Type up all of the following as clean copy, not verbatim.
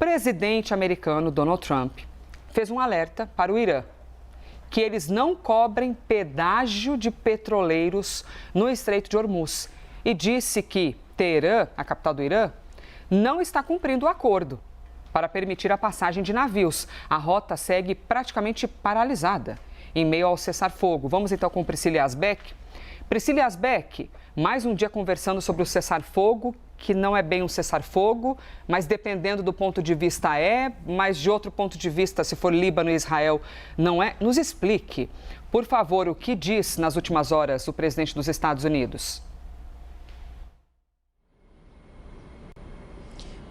presidente americano Donald Trump fez um alerta para o Irã, que eles não cobrem pedágio de petroleiros no Estreito de Hormuz, e disse que Teherã, a capital do Irã, não está cumprindo o acordo para permitir a passagem de navios. A rota segue praticamente paralisada em meio ao cessar-fogo. Vamos então com Priscila Yazbek. Priscila Yazbek, mais um dia conversando sobre o cessar-fogo, que não é bem um cessar-fogo, mas dependendo do ponto de vista mas de outro ponto de vista, se for Líbano e Israel, não é. Nos explique, por favor, o que diz nas últimas horas o presidente dos Estados Unidos.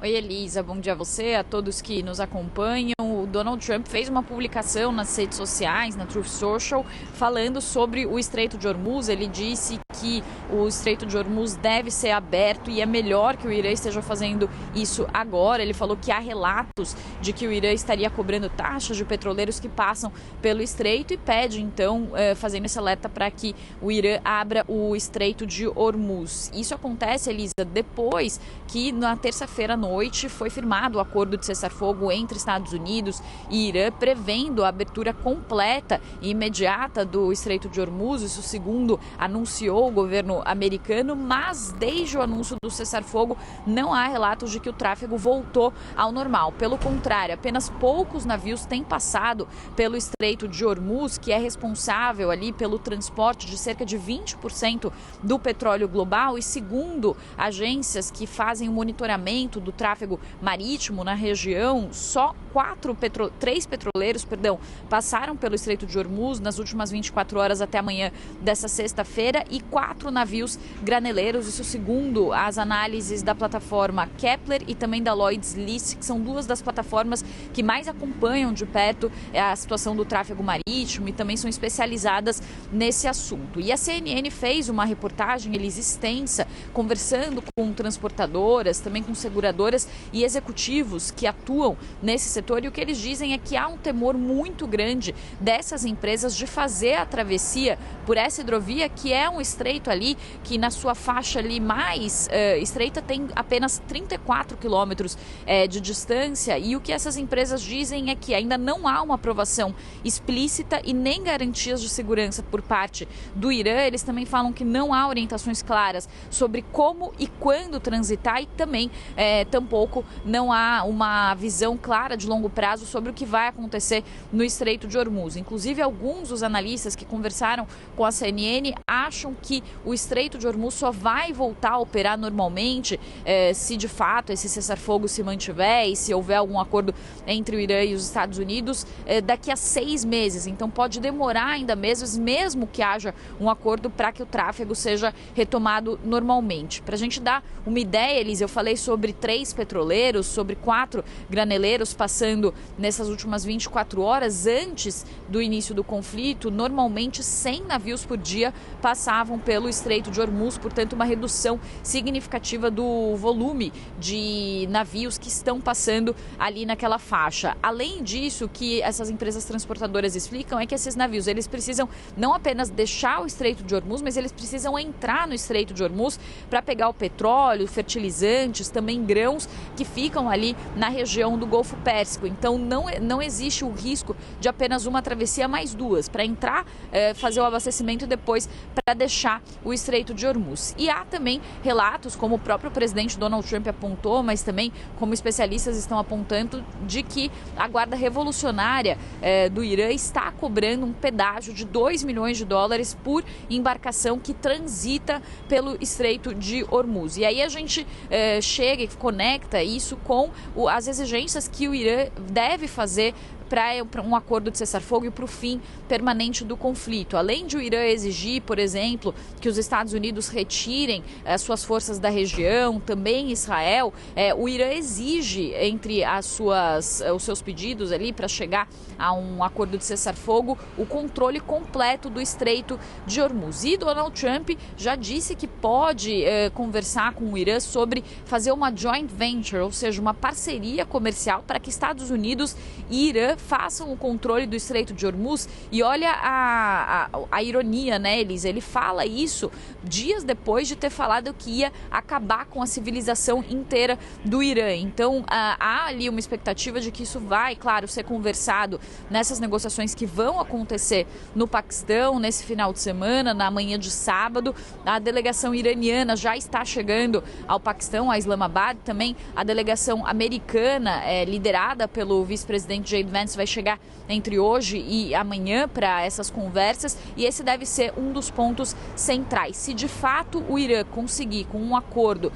Oi, Elisa, bom dia a você, a todos que nos acompanham. O Donald Trump fez uma publicação nas redes sociais, na Truth Social, falando sobre o Estreito de Hormuz. Ele disse que o Estreito de Hormuz deve ser aberto e é melhor que o Irã esteja fazendo isso agora. Ele falou que há relatos de que o Irã estaria cobrando taxas de petroleiros que passam pelo Estreito e pede, então, fazendo esse alerta para que o Irã abra o Estreito de Hormuz. Isso acontece, Elisa, depois que na terça-feira à noite foi firmado o acordo de cessar-fogo entre Estados Unidos e Irã, prevendo a abertura completa e imediata do Estreito de Hormuz. Isso segundo anunciou o governo americano, mas desde o anúncio do cessar-fogo não há relatos de que o tráfego voltou ao normal. Pelo contrário, apenas poucos navios têm passado pelo Estreito de Hormuz, que é responsável ali pelo transporte de cerca de 20% do petróleo global, e segundo agências que fazem o monitoramento do tráfego marítimo na região, só três petroleiros passaram pelo Estreito de Hormuz nas últimas 24 horas até amanhã dessa sexta-feira, e 4 navios graneleiros, isso segundo as análises da plataforma Kepler e também da Lloyd's List, que são duas das plataformas que mais acompanham de perto a situação do tráfego marítimo e também são especializadas nesse assunto. E a CNN fez uma reportagem, Elisa, extensa, conversando com transportadoras, também com seguradoras e executivos que atuam nesse setor, e o que eles dizem é que há um temor muito grande dessas empresas de fazer a travessia por essa hidrovia, que é um estreito ali que na sua faixa ali mais estreita tem apenas 34 quilômetros de distância, e o que essas empresas dizem é que ainda não há uma aprovação explícita e nem garantias de segurança por parte do Irã. Eles também falam que não há orientações claras sobre como e quando transitar, e também tampouco não há uma visão clara de longo prazo sobre o que vai acontecer no Estreito de Hormuz. Inclusive, alguns dos analistas que conversaram com a CNN acham que o Estreito de Hormuz só vai voltar a operar normalmente se de fato esse cessar-fogo se mantiver e se houver algum acordo entre o Irã e os Estados Unidos daqui a 6 meses. Então pode demorar ainda meses, mesmo que haja um acordo, para que o tráfego seja retomado normalmente. Para a gente dar uma ideia, Elisa, eu falei sobre 3 petroleiros, sobre 4 graneleiros passando nessas últimas 24 horas. Antes do início do conflito, normalmente 100 navios por dia passavam pelo Estreito de Hormuz, portanto uma redução significativa do volume de navios que estão passando ali naquela faixa. Além disso, o que essas empresas transportadoras explicam é que esses navios, eles precisam não apenas deixar o Estreito de Hormuz, mas eles precisam entrar no Estreito de Hormuz para pegar o petróleo, fertilizantes, também grãos que ficam ali na região do Golfo Pérsico. Então não existe o risco de apenas uma travessia, mais 2, para entrar, fazer o abastecimento e depois para deixar o Estreito de Hormuz. E há também relatos, como o próprio presidente Donald Trump apontou, mas também como especialistas estão apontando, de que a Guarda Revolucionária do Irã está cobrando um pedágio de $2 milhões por embarcação que transita pelo Estreito de Hormuz. E aí a gente chega e conecta isso com as exigências que o Irã deve fazer para um acordo de cessar-fogo e para o fim permanente do conflito. Além de o Irã exigir, por exemplo, que os Estados Unidos retirem as suas forças da região, também Israel, o Irã exige, entre os seus pedidos ali para chegar a um acordo de cessar-fogo, o controle completo do Estreito de Hormuz. E Donald Trump já disse que pode conversar com o Irã sobre fazer uma joint venture, ou seja, uma parceria comercial para que Estados Unidos e Irã Irã façam o controle do Estreito de Hormuz. E olha a ironia, né, Elisa? Ele fala isso dias depois de ter falado que ia acabar com a civilização inteira do Irã. Então, há ali uma expectativa de que isso vai, claro, ser conversado nessas negociações que vão acontecer no Paquistão nesse final de semana, na manhã de sábado. A delegação iraniana já está chegando ao Paquistão, a Islamabad. Também a delegação americana, liderada pelo vice-presidente J.D. Vance, vai chegar entre hoje e amanhã para essas conversas, e esse deve ser um dos pontos centrais. Se de fato o Irã conseguir, com um acordo,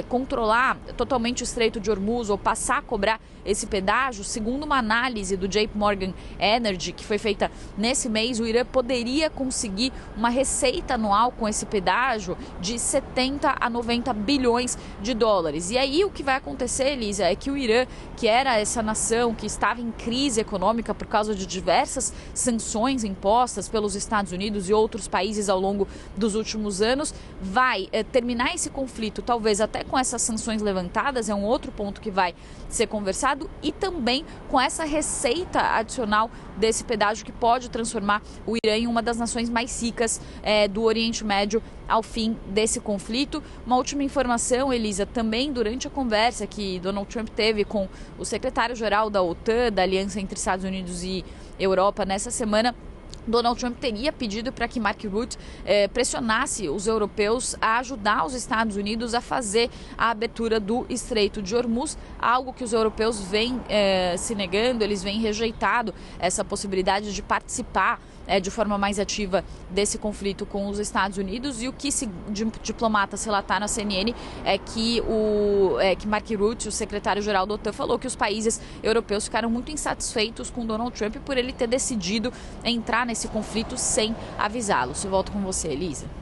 controlar totalmente o Estreito de Hormuz ou passar a cobrar esse pedágio, segundo uma análise do JP Morgan Energy, que foi feita nesse mês, o Irã poderia conseguir uma receita anual com esse pedágio de 70 a 90 bilhões de dólares. E aí o que vai acontecer, Elisa, é que o Irã, que era essa nação que estava em crise econômica por causa de diversas sanções impostas pelos Estados Unidos e outros países ao longo dos últimos anos, vai terminar esse conflito, talvez até com essas sanções levantadas, é um outro ponto que vai ser conversado, e também com essa receita adicional desse pedágio que pode transformar o Irã em uma das nações mais ricas do Oriente Médio ao fim desse conflito. Uma última informação, Elisa, também durante a conversa que Donald Trump teve com o secretário-geral da OTAN, da Aliança entre Estados Unidos e Europa, nessa semana, Donald Trump teria pedido para que Mark Rutte pressionasse os europeus a ajudar os Estados Unidos a fazer a abertura do Estreito de Hormuz, algo que os europeus vêm se negando, eles vêm rejeitado essa possibilidade de participar de forma mais ativa desse conflito com os Estados Unidos. E o que diplomatas relataram à CNN é que Mark Rutte, o secretário-geral da OTAN, falou que os países europeus ficaram muito insatisfeitos com Donald Trump por ele ter decidido entrar nesse conflito sem avisá-los. Eu volto com você, Elisa.